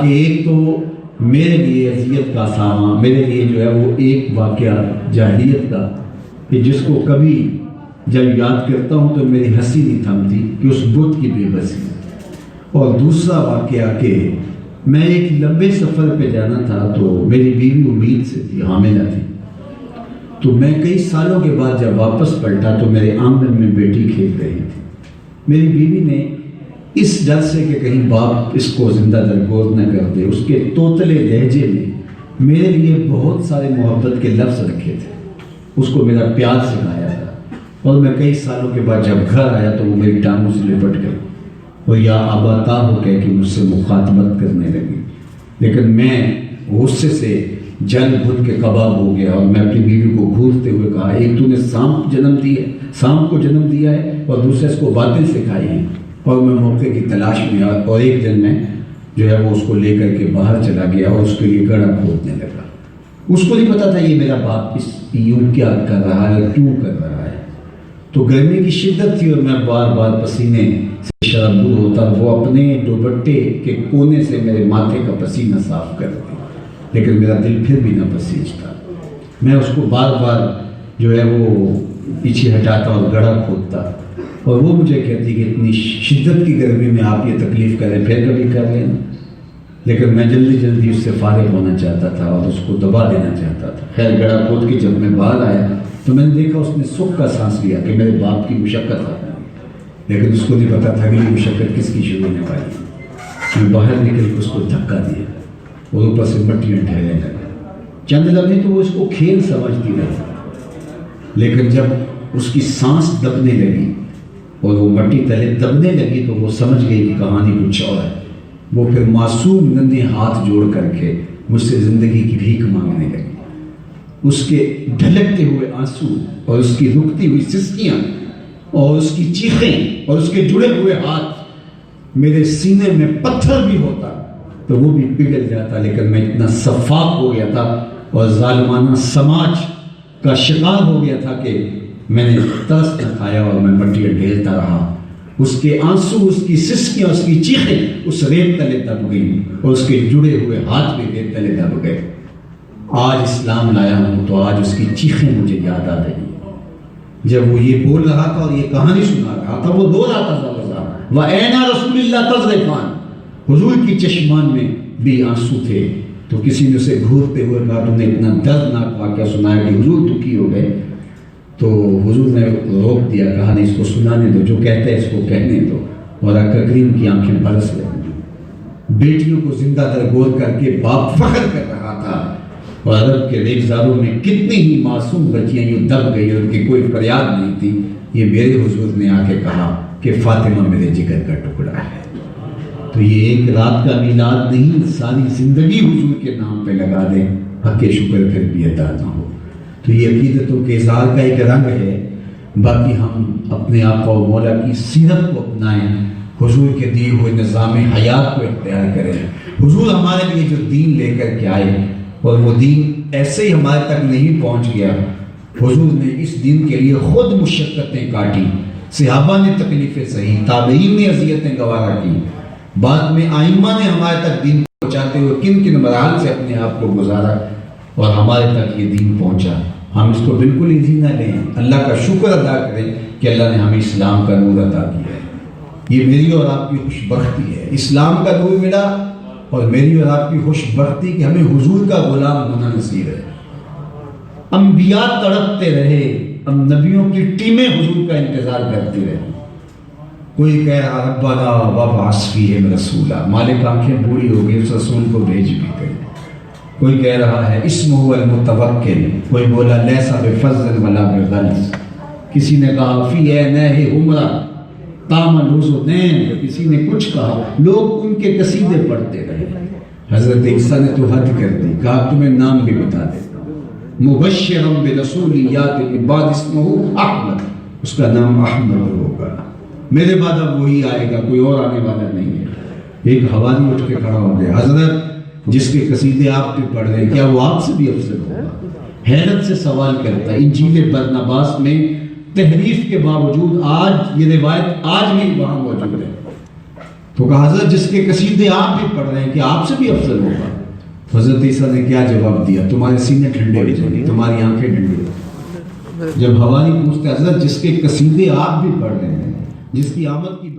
کہ ایک تو میرے لیے اذیت کا سامان، میرے لیے جو ہے وہ ایک واقعہ جاہلیت کا کہ جس کو کبھی جب یاد کرتا ہوں تو میری ہنسی نہیں تھمتی کہ اس بت کی بے بسی، اور دوسرا واقعہ کہ میں ایک لمبے سفر پہ جانا تھا تو میری بیوی امید سے تھی، حاملہ تھی، تو میں کئی سالوں کے بعد جب واپس پلٹا تو میرے آنگن میں بیٹی کھیل رہی تھی۔ میری بیوی نے اس ڈر سے کہ کہیں باپ اس کو زندہ درگور نہ کر دے، اس کے توتلے لہجے میں میرے لیے بہت سارے محبت کے لفظ رکھے تھے، اس کو میرا پیار سکھایا تھا، اور میں کئی سالوں کے بعد جب گھر آیا تو وہ میری ٹانگوں سے لپٹ گئی اور یا اباتا ہو کہہ کے مجھ سے مخاطبت کرنے لگی، لیکن میں غصے سے جل بھن کے کباب ہو گیا، اور میں اپنی بیوی کو گھورتے ہوئے کہا ایک تو نے سانپ کو جنم دیا ہے اور دوسرے اس کو باتیں سکھائی ہیں، اور میں موقع کی تلاش میں آیا اور ایک دن میں جو ہے وہ اس کو لے کر کے باہر چلا گیا اور اس کے لیے گڑھا کھودنے لگا۔ اس کو نہیں پتا تھا یہ میرا باپ اس یوں کیا کر رہا ہے، کیوں کر رہا ہے، تو گرمی کی شدت تھی اور میں بار بار پسینے سے شرابور ہوتا، وہ اپنے دوپٹے کے کونے سے میرے ماتھے کا پسینہ صاف کر دیا، لیکن میرا دل پھر بھی نہ پسیجتا۔ میں اس کو بار بار جو ہے وہ پیچھے ہٹاتا اور گڑھا کھودتا، اور وہ مجھے کہتی کہ اتنی شدت کی گرمی میں آپ یہ تکلیف کریں، پھر کبھی کر لینا، لیکن میں جلدی جلدی اس سے فارغ ہونا چاہتا تھا اور اس کو دبا دینا چاہتا تھا۔ خیر گڑھا کھود کے جب میں باہر آیا تو میں نے دیکھا اس نے سکھ کا سانس لیا کہ میرے باپ کی مشقت آ رہی، لیکن اس کو نہیں پتا تھا کہ یہ مشقت کس کی شروع ہونے والی۔ میں باہر نکل کے اس کو دھکا دیا اور اوپر سے مٹیاں ڈھہنے لگا۔ چند لمحے تو وہ اس کو کھیل سمجھتی رہی، لیکن جب اس کی سانس دبنے لگی اور وہ مٹی تلے دبنے لگی تو وہ سمجھ گئی کہ کہانی کچھ اور ہے۔ وہ پھر معصوم ننھے ہاتھ جوڑ کر کے مجھ سے زندگی کی بھیک مانگنے لگی۔ اس کے ڈھلکتے ہوئے آنسو اور اس کی رکتی ہوئی سسکیاں اور اس کی چیخیں اور اس کے جڑے ہوئے ہاتھ، میرے سینے میں پتھر بھی ہوتا تو وہ بھی پگھل جاتا، لیکن میں اتنا شفاف ہو گیا تھا اور ظالمانہ سماج کا شکار ہو گیا تھا کہ میں نے ترس نہ کھایا اور میں مٹیاں ڈھیلتا رہا۔ اس کے آنسو، اس کی سسکیاں، اس کی چیخیں اس ریت تلے دب گئی اور اس کے جڑے ہوئے ہاتھ بھی ریت تلے دب گئے۔ آج اسلام لایا ہوں تو آج اس کی چیخیں مجھے یاد آ رہی ہیں۔ جب وہ یہ بول رہا تھا اور یہ کہانی سنا رہا تھا، وہ رو رہا تھا زبردست، وَأَيْنَ رَسُولِ اللَّهِ تَذْرِفَانِ، حضور کی چشمان میں بھی آنسو تھے۔ تو کسی نے اسے گھورتے ہوئے کہا تم نے اتنا دردناک واقعہ سنایا کہ حضور دکھی ہو گئے، تو حضور نے روک دیا، کہا نہیں اس کو سنانے دو، جو کہتا ہے اس کو کہنے دو، اور آقا کریم کی آنکھیں برس رہی۔ بیٹیوں کو زندہ درگور کر کے باپ فخر کر رہا تھا، اور عرب کے ریگزاروں میں کتنی ہی معصوم بچیاں یوں دب گئی اور ان کی کوئی فریاد نہیں تھی۔ یہ میرے حضور نے آ کے کہا کہ فاطمہ میرے جگر کا ٹکڑا ہے۔ تو یہ ایک رات کا میلاد نہیں، ساری زندگی حضور کے نام پہ لگا دیں، حق شکر پھر بھی ادا نہ ہو۔ تو یہ عقیدتوں کے اظہار کا ایک رنگ ہے۔ باقی ہم اپنے آقا و مولا کی سیرت کو اپنائیں، حضور کے دیے ہوئے نظام حیات کو اختیار کریں۔ حضور ہمارے لیے جو دین لے کر کے آئے، اور وہ دین ایسے ہی ہمارے تک نہیں پہنچ گیا، حضور نے اس دین کے لیے خود مشقتیں کاٹی، صحابہ نے تکلیفیں سہی، تابعین نے اذیتیں گوارا کی، بعد میں ائمہ نے ہمارے تک دین پہنچاتے ہوئے کن کن مراحل سے اپنے آپ کو گزارا اور ہمارے تک یہ دین پہنچا۔ ہم اس کو بالکل ایزی نہ لیں، اللہ کا شکر ادا کریں کہ اللہ نے ہمیں اسلام کا نور عطا کیا ہے۔ یہ میری اور آپ کی خوش بختی ہے، اسلام کا نور ملا، اور میری اور آپ کی خوش بختی کہ ہمیں حضور کا غلام ہونا نصیب ہے۔ انبیاء تڑپتے رہے، اب نبیوں کی ٹیمیں حضور کا انتظار کرتی رہی۔ کوئی کہہ رہا ربنا وابعث فیہم رسولا، مالک آنکھیں بوڑھی ہو گئی، اس رسول کو بھیج بھی کرے۔ کوئی کہہ رہا ہے اسمہ المتوکل، کوئی بولا لیسا بفضل ولا بغلظ، کسی نے کہا فی عینیہ حمرہ تامل حسنین، کسی نے کچھ کہا، لوگ ان کے قصیدے پڑھتے رہے۔ حضرت عیسیٰ نے تو حد کر دی، کہا تمہیں نام بھی بتا دیتا ہوں، مبشرا برسول یات من بعد اسمہ احمد، اس کا نام احمد ہوگا، میرے بعد اب وہی آئے گا، کوئی اور آنے والا نہیں ہے۔ ایک حواری اٹھ کے کھڑا ہو گیا، حضرت جس کے قصیدے آپ پہ پڑھ رہے کیا وہ آپ سے بھی افضل ہوگا؟ حیرت سے سوال کرتا ہے۔ انجیل برناباس میں تحریف کے باوجود آج یہ روایت آج بھی وہاں موجود ہے۔ تو کہا حضرت جس کے قصیدے آپ بھی پڑھ رہے ہیں کہ آپ سے بھی افضل ہوگا؟ حضرت عیسیٰ نے کیا جواب دیا؟ تمہارے سینے ٹھنڈے ہو جائیں گے، تمہاری آنکھیں ٹھنڈی ہو جائیں گی۔ جب حواری پوچھتے حضرت جس کے قصیدے آپ بھی پڑھ رہے ہیں، جس کی آمد کی